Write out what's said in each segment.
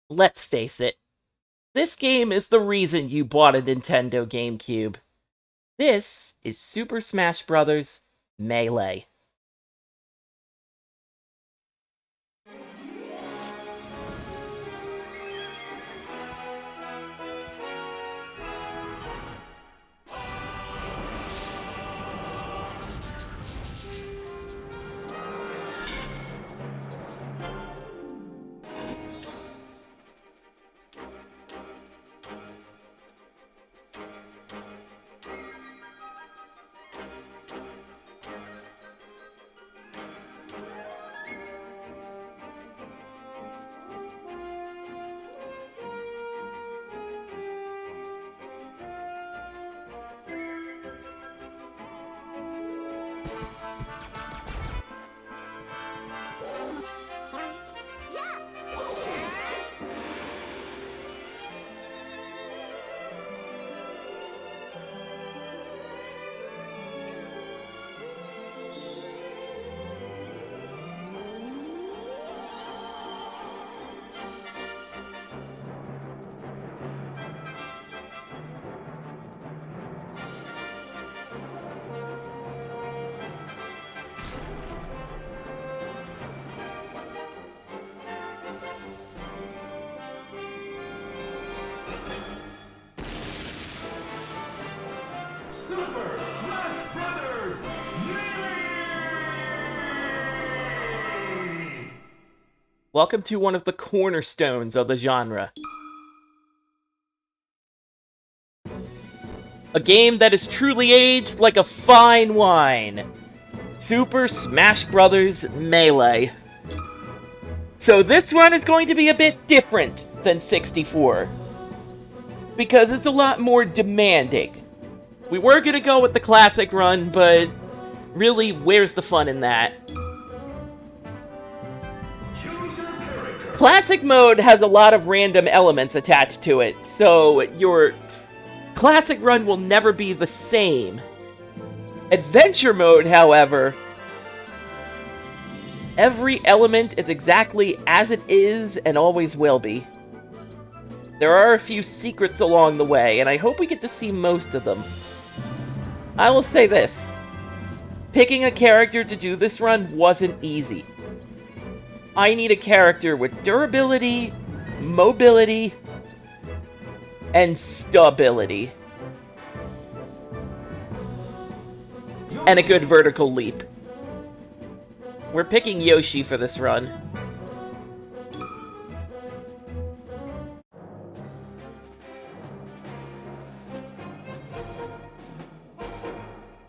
Let's face it, this game is the reason you bought a Nintendo Gamecube. This is Super Smash Bros. Melee. Super Smash Brothers Melee! Welcome to one of the cornerstones of the genre. A game that is truly aged like a fine wine. Super Smash Bros. Melee. So this run is going to be a bit different than 64. Because it's a lot more demanding. We were gonna go with the classic run, but really, where's the fun in that? Classic mode has a lot of random elements attached to it, so your classic run will never be the same. Adventure mode, however, every element is exactly as it is and always will be. There are a few secrets along the way, and I hope we get to see most of them. I will say this. Picking a character to do this run wasn't easy. I need a character with durability, mobility, and stability. And a good vertical leap. We're picking Yoshi for this run.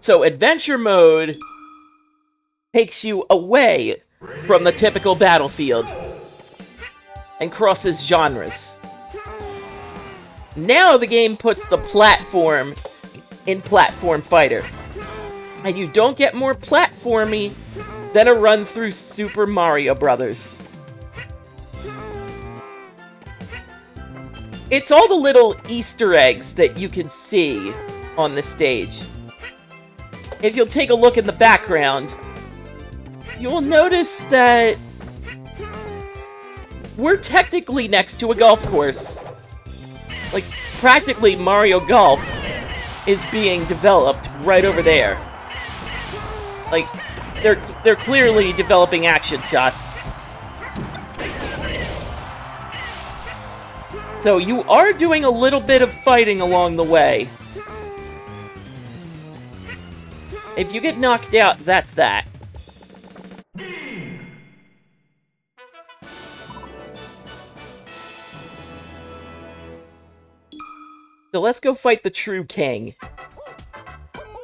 So adventure mode takes you away from the typical battlefield and crosses genres. Now the game puts the platform in Platform Fighter. And you don't get more platformy than a run through Super Mario Bros. It's all the little Easter eggs that you can see on the stage. If you'll take a look in the background, you'll notice that we're technically next to a golf course. Like, practically Mario Golf is being developed right over there. Like, they're clearly developing action shots. So you are doing a little bit of fighting along the way. If you get knocked out, that's that. So let's go fight the true king.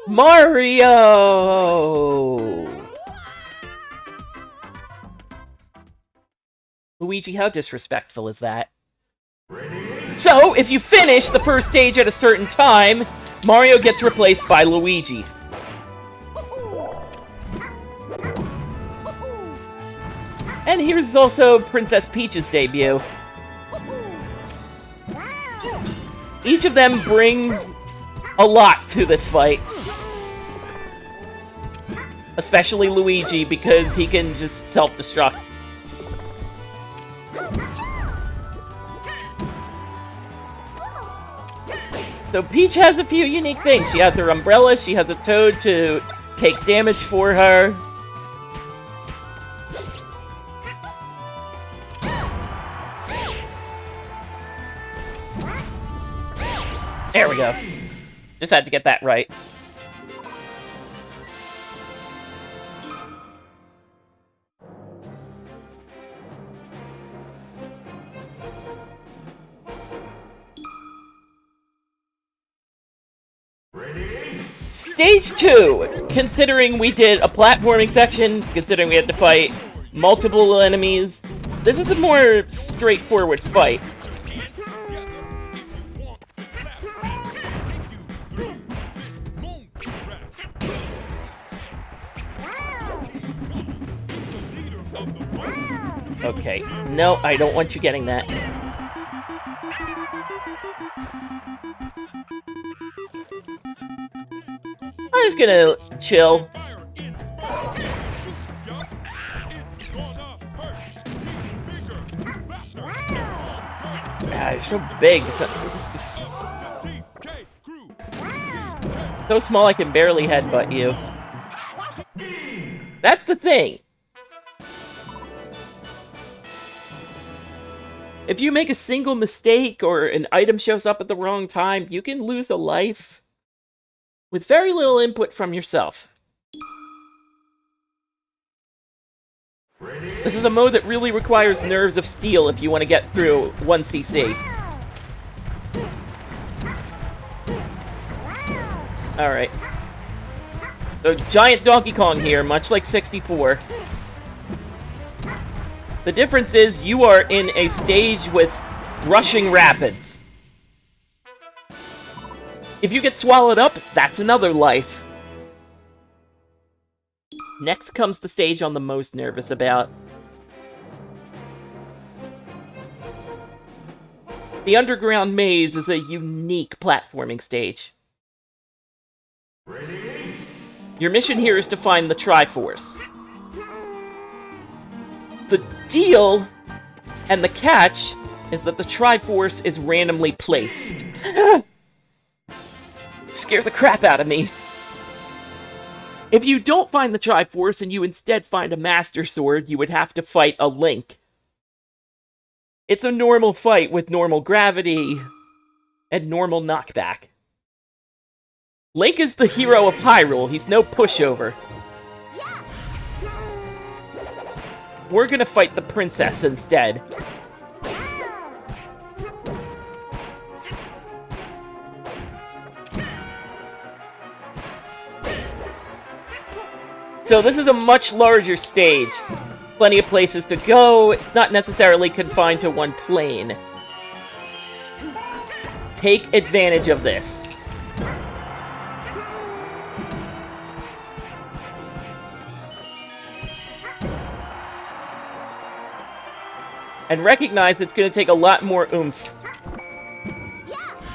Mario! Luigi, how disrespectful is that? So, if you finish the first stage at a certain time, Mario gets replaced by Luigi. And here's also Princess Peach's debut. Each of them brings a lot to this fight. Especially Luigi, because he can just self-destruct. So Peach has a few unique things. She has her umbrella, she has a toad to take damage for her. There we go. Just had to get that right. Stage 2, considering we did a platforming section, considering we had to fight multiple enemies, this is a more straightforward fight. Okay, no, I don't want you getting that. I'm just gonna chill. Ah, you're so big. So small I can barely headbutt you. That's the thing. If you make a single mistake or an item shows up at the wrong time, you can lose a life with very little input from yourself. This is a mode that really requires nerves of steel if you want to get through 1cc. Alright. So, giant Donkey Kong here, much like 64. The difference is you are in a stage with rushing rapids. If you get swallowed up, that's another life. Next comes the stage I'm the most nervous about. The underground maze is a unique platforming stage. Ready? Your mission here is to find the Triforce. The deal and the catch is that the Triforce is randomly placed. Scare the crap out of me. If you don't find the Triforce and you instead find a Master Sword, you would have to fight a Link. It's a normal fight with normal gravity and normal knockback. Link is the hero of Hyrule. He's no pushover. We're gonna fight the princess instead. So this is a much larger stage. Plenty of places to go. It's not necessarily confined to one plane. Take advantage of this. And recognize it's going to take a lot more oomph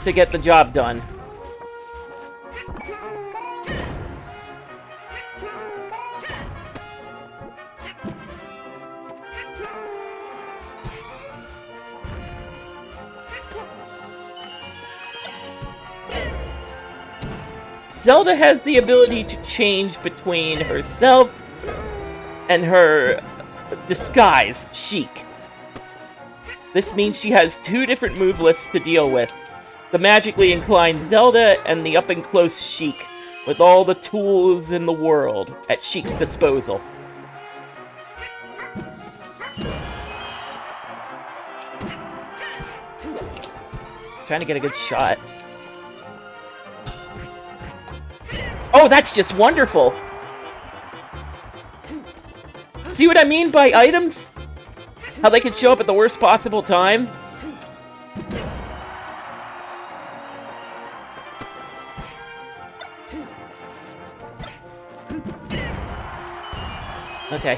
to get the job done. Zelda has the ability to change between herself and her disguise, Sheik. This means she has two different move lists to deal with. The magically inclined Zelda and the up-and-close Sheik, with all the tools in the world at Sheik's disposal. Trying to get a good shot. Oh, that's just wonderful! See what I mean by items? How they can show up at the worst possible time? Okay.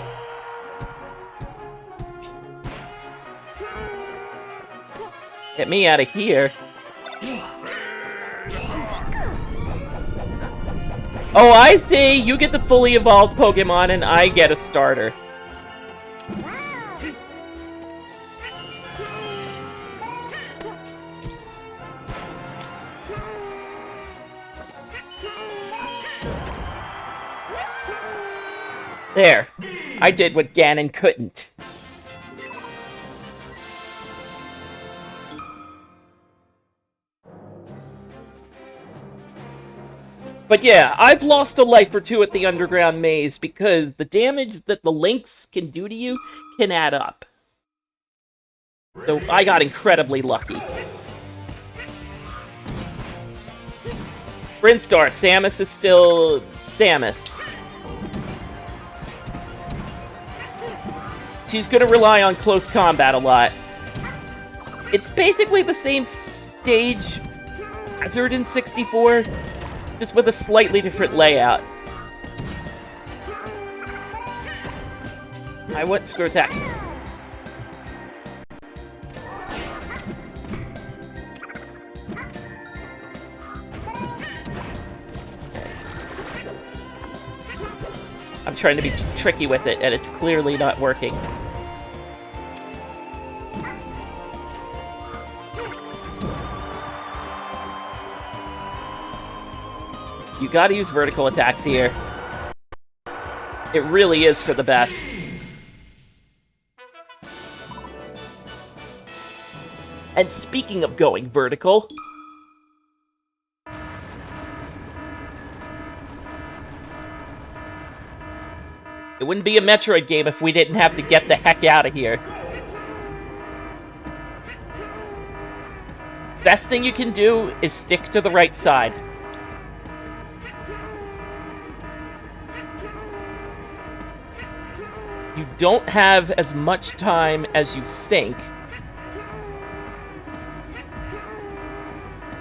Get me out of here. Oh, I see! You get the fully evolved Pokemon and I get a starter. There. I did what Ganon couldn't. But yeah, I've lost a life or two at the underground maze because the damage that the links can do to you can add up. So I got incredibly lucky. Brinstar, Samus is still Samus. She's gonna rely on close combat a lot. It's basically the same stage hazard in 64, just with a slightly different layout. I went screw attack. I'm trying to be tricky with it, and it's clearly not working. You gotta use vertical attacks here. It really is for the best. And speaking of going vertical... it wouldn't be a Metroid game if we didn't have to get the heck out of here. Best thing you can do is stick to the right side. You don't have as much time as you think.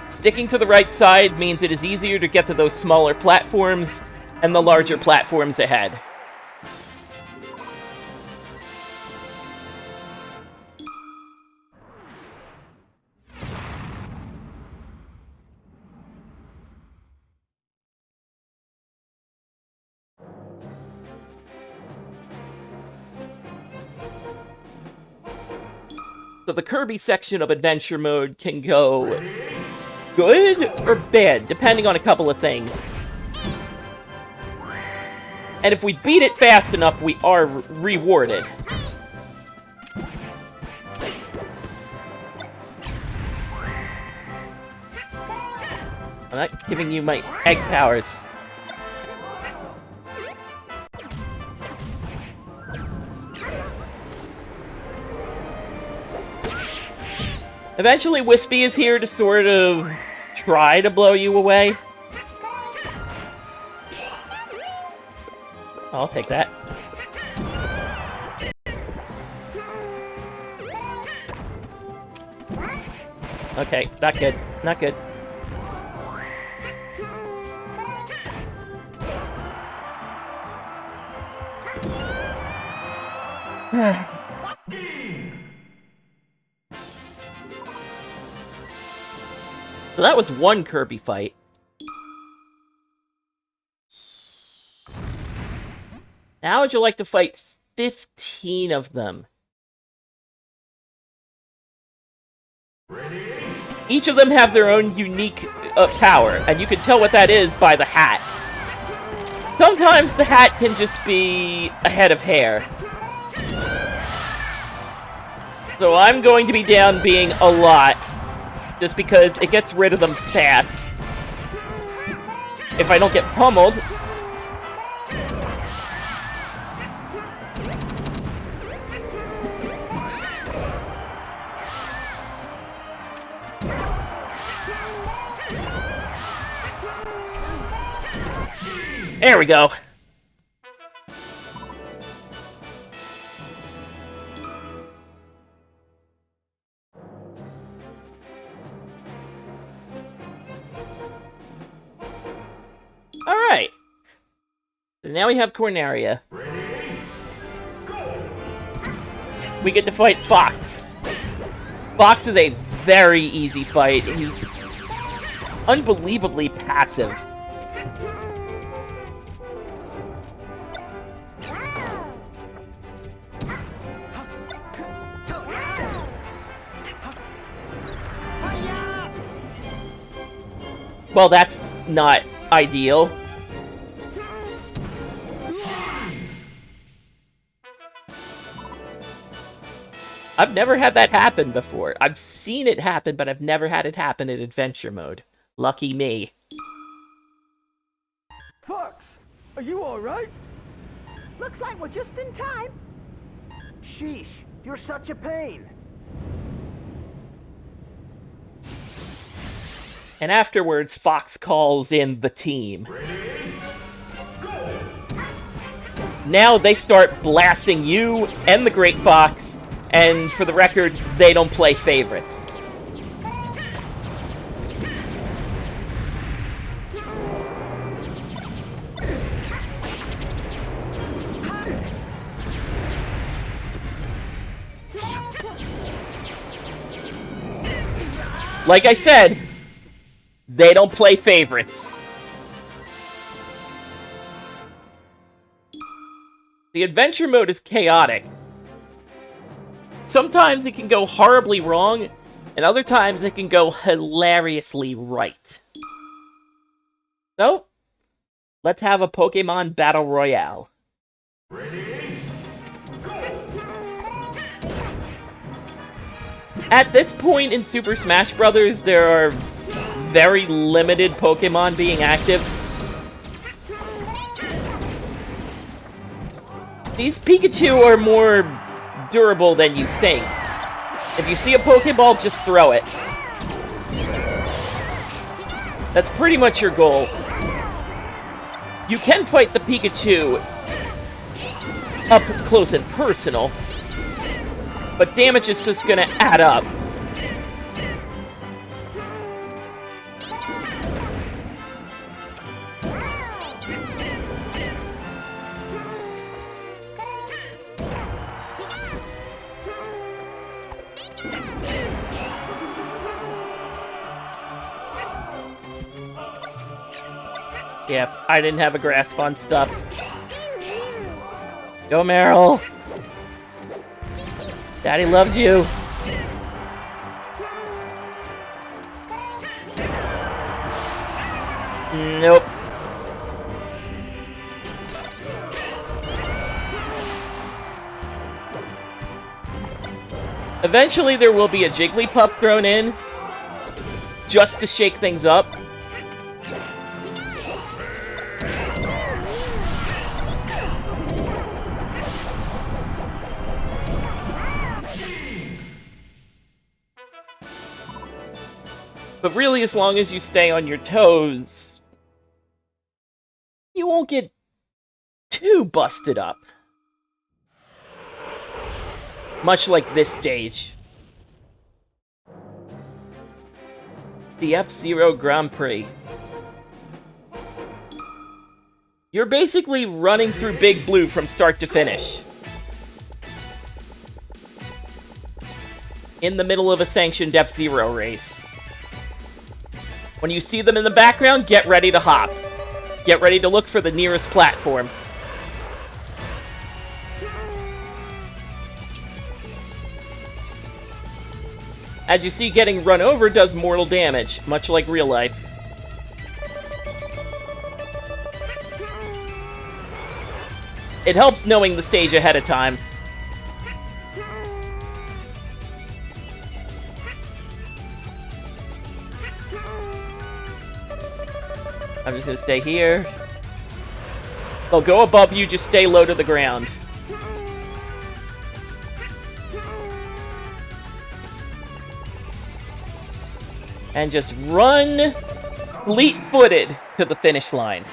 Sticking to the right side means it is easier to get to those smaller platforms and the larger platforms ahead. So the Kirby section of Adventure Mode can go good or bad, depending on a couple of things. And if we beat it fast enough, we are rewarded. I'm not giving you my egg powers. Eventually, Wispy is here to sort of try to blow you away. I'll take that. Okay, not good. Not good. So that was one Kirby fight. Now would you like to fight 15 of them? Each of them have their own unique power, and you can tell what that is by the hat. Sometimes the hat can just be a head of hair. So I'm going to be down being a lot, just because it gets rid of them fast. If I don't get pummeled... There we go. Alright. So now we have Corneria. We get to fight Fox. Fox is a very easy fight. He's unbelievably passive. Well, that's not ideal. I've never had that happen before. I've seen it happen, but I've never had it happen in adventure mode. Lucky me. Fox, are you alright? Looks like we're just in time. Sheesh, you're such a pain. And afterwards, Fox calls in the team. Now they start blasting you and the Great Fox, and for the record, they don't play favorites. Like I said, they don't play favorites. The adventure mode is chaotic. Sometimes it can go horribly wrong, and other times it can go hilariously right. So, let's have a Pokemon Battle Royale. At this point in Super Smash Bros., there are very limited Pokemon being active. These Pikachu are more durable than you think. If you see a Pokeball, just throw it. That's pretty much your goal. You can fight the Pikachu up close and personal, but damage is just gonna add up. Yeah, I didn't have a grasp on stuff. Go, Meryl! Daddy loves you! Nope. Eventually there will be a Jigglypuff thrown in, just to shake things up. But really, as long as you stay on your toes, you won't get too busted up. Much like this stage. The F-Zero Grand Prix. You're basically running through Big Blue from start to finish. In the middle of a sanctioned F-Zero race. When you see them in the background, get ready to hop. Get ready to look for the nearest platform. As you see, getting run over does mortal damage, much like real life. It helps knowing the stage ahead of time. I'm just gonna stay here. They'll go above you, just stay low to the ground. And just run fleet-footed to the finish line.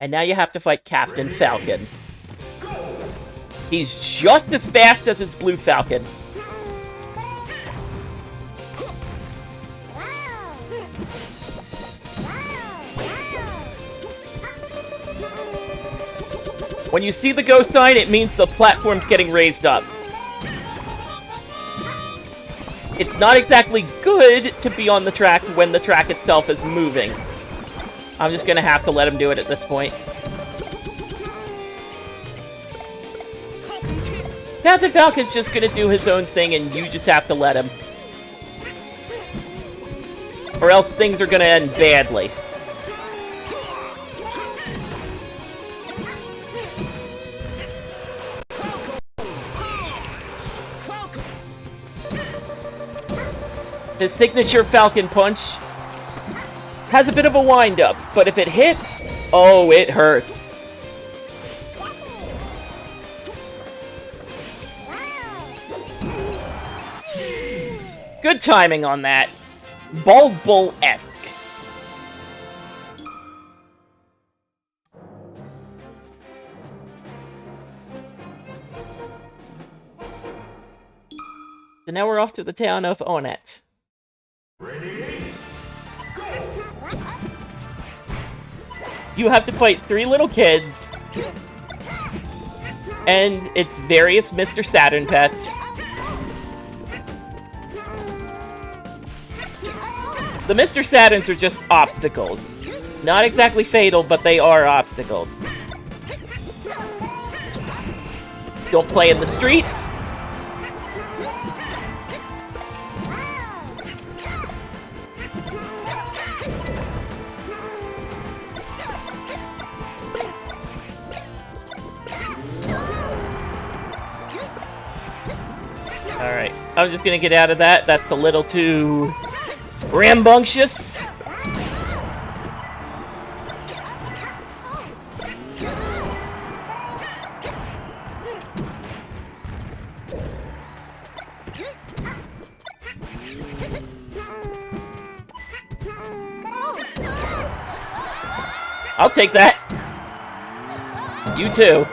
And now you have to fight Captain Falcon. He's just as fast as his Blue Falcon. When you see the go sign, it means the platform's getting raised up. It's not exactly good to be on the track when the track itself is moving. I'm just gonna have to let him do it at this point. Captain Falcon's just gonna do his own thing and you just have to let him. Or else things are gonna end badly. His signature Falcon Punch has a bit of a wind-up, but if it hits, oh, it hurts. Good timing on that. Bald Bull-esque. So now we're off to the town of Onett. Ready? You have to fight 3 little kids. And it's various Mr. Saturn pets. The Mr. Saturns are just obstacles. Not exactly fatal, but they are obstacles. Don't play in the streets. Alright, I'm just gonna get out of that. That's a little too rambunctious. I'll take that. You too.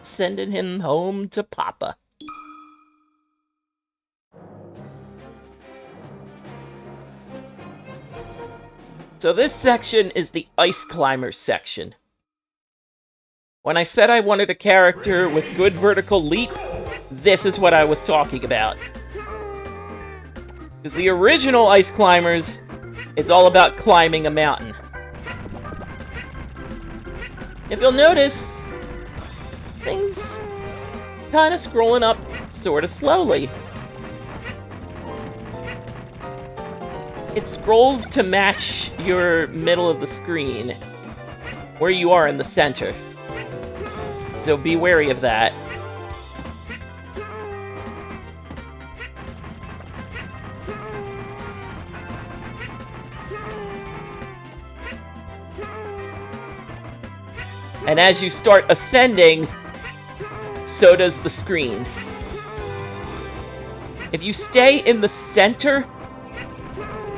Sending him home to Papa. So this section is the Ice Climbers section. When I said I wanted a character with good vertical leap, this is what I was talking about. Because the original Ice Climbers is all about climbing a mountain. If you'll notice, things kind of scrolling up sort of slowly. It scrolls to match your middle of the screen, where you are in the center. So be wary of that. And as you start ascending, so does the screen. If you stay in the center,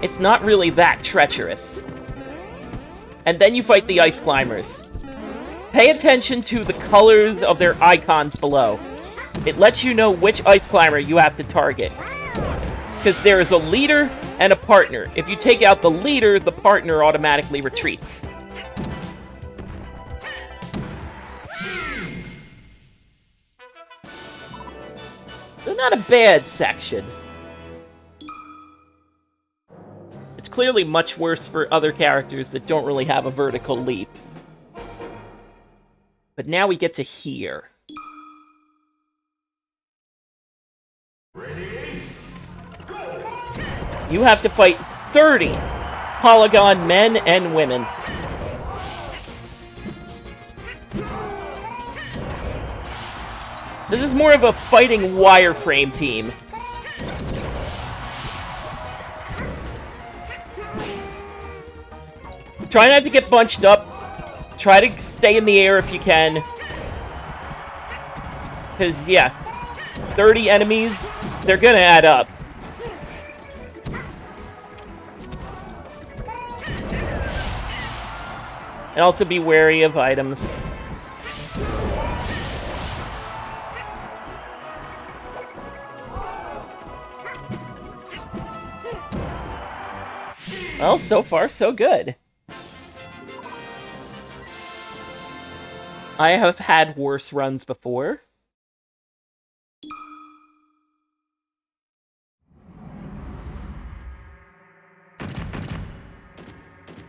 it's not really that treacherous. And then you fight the Ice Climbers. Pay attention to the colors of their icons below. It lets you know which Ice Climber you have to target. Because there is a leader and a partner. If you take out the leader, the partner automatically retreats. So not a bad section. It's clearly much worse for other characters that don't really have a vertical leap. But now we get to here. Ready? Go! You have to fight 30 Polygon men and women. This is more of a fighting wireframe team. Try not to get bunched up. Try to stay in the air if you can. Because, yeah, 30 enemies, they're gonna add up. And also be wary of items. Well, so far, so good. I have had worse runs before.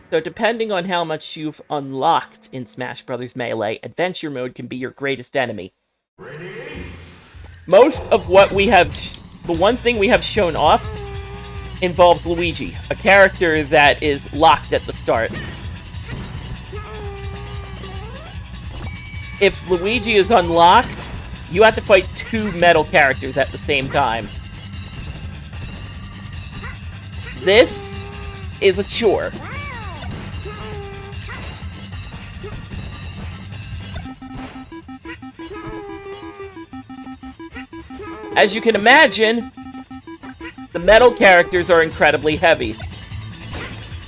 So depending on how much you've unlocked in Smash Bros. Melee, Adventure Mode can be your greatest enemy. Ready? Most of what we have... the one thing we have shown off involves Luigi, a character that is locked at the start. if Luigi is unlocked, you have to fight 2 metal characters at the same time. This is a chore. As you can imagine, the metal characters are incredibly heavy.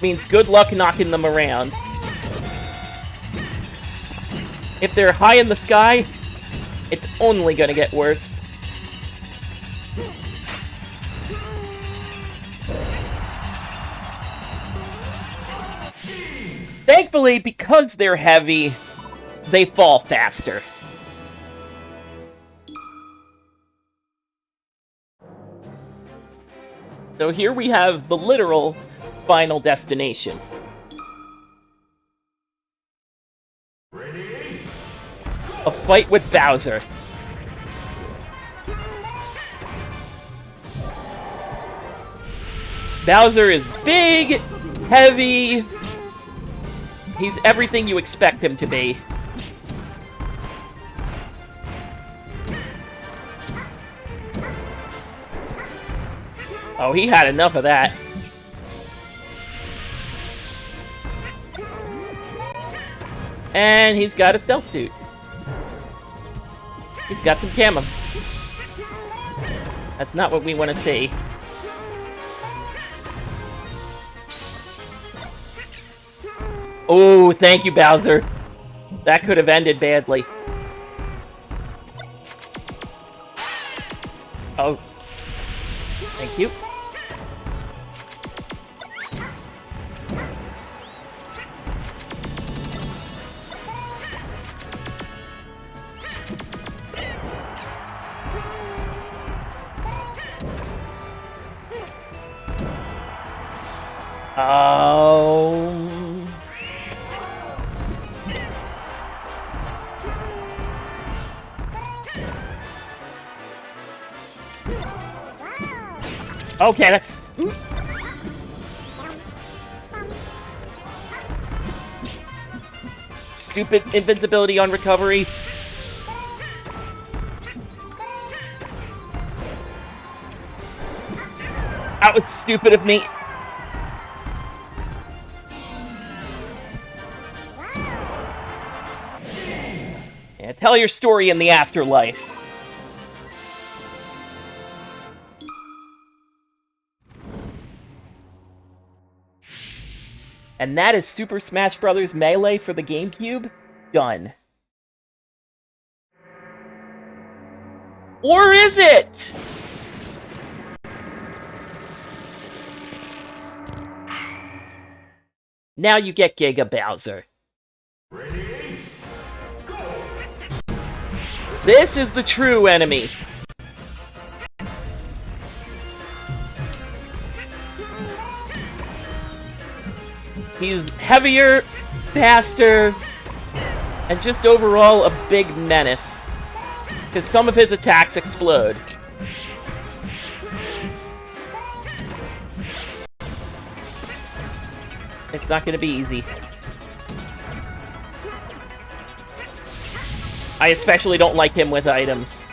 Means good luck knocking them around. If they're high in the sky, it's only gonna get worse. Thankfully, because they're heavy, they fall faster. So here we have the literal final destination. Ready? A fight with Bowser. Bowser is big, heavy. He's everything you expect him to be. Oh, he had enough of that. And he's got a stealth suit. He's got some camo. That's not what we want to see. Oh, thank you, Bowser. That could have ended badly. Oh. Thank you. Oh. Okay, that's... Stupid invincibility on recovery. That was stupid of me. Yeah, tell your story in the afterlife. And that is Super Smash Bros. Melee for the Gamecube done. Or is it? Now you get Giga Bowser. Ready? This is the true enemy. He's heavier, faster, and just overall a big menace. Because some of his attacks explode. It's not going to be easy. I especially don't like him with items.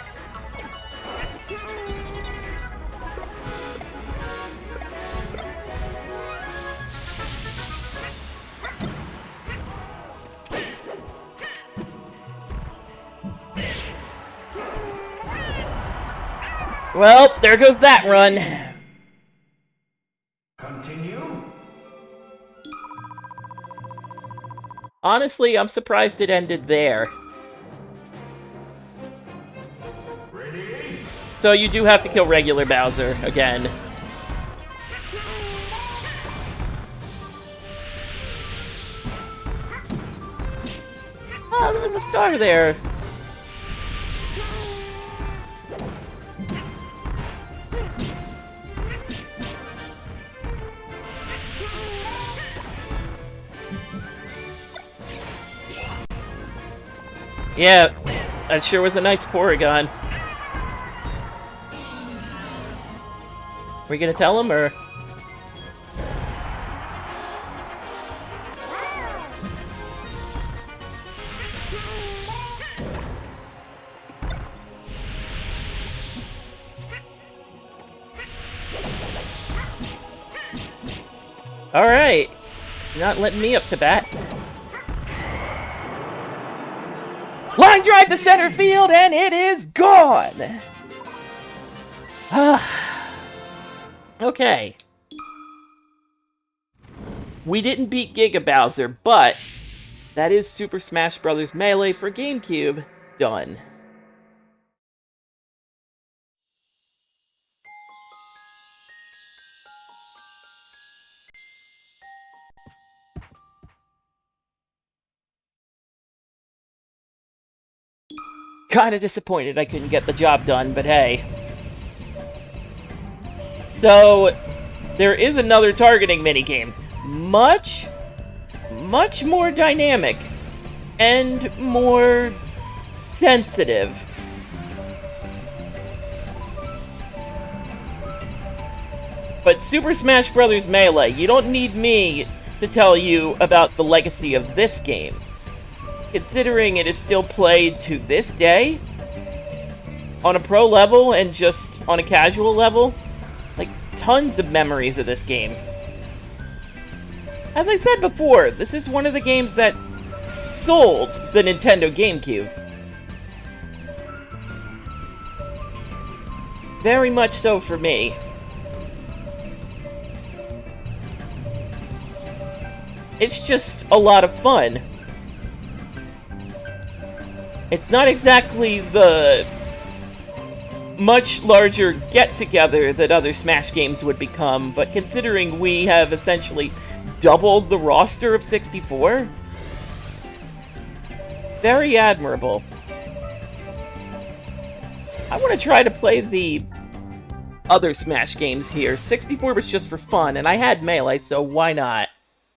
Well, there goes that run. Continue. Honestly, I'm surprised it ended there. Ready? So you do have to kill regular Bowser again. Oh, there was a star there. Yeah, that sure was a nice Porygon. We gonna tell him, or...? Alright. You're not letting me up to bat. Line drive to center field, and it is gone! Okay. We didn't beat Giga Bowser, but that is Super Smash Bros. Melee for Gamecube done. Kinda disappointed I couldn't get the job done, but hey. So, there is another targeting minigame. Much more dynamic and more sensitive. But Super Smash Bros. Melee, you don't need me to tell you about the legacy of this game. Considering it is still played to this day, on a pro level and just on a casual level, like, tons of memories of this game. As I said before, this is one of the games that sold the Nintendo GameCube. Very much so for me. It's just a lot of fun. It's not exactly the much larger get-together that other Smash games would become, but considering we have essentially doubled the roster of 64, very admirable. I want to try to play the other Smash games here. 64 was just for fun, and I had Melee, so why not?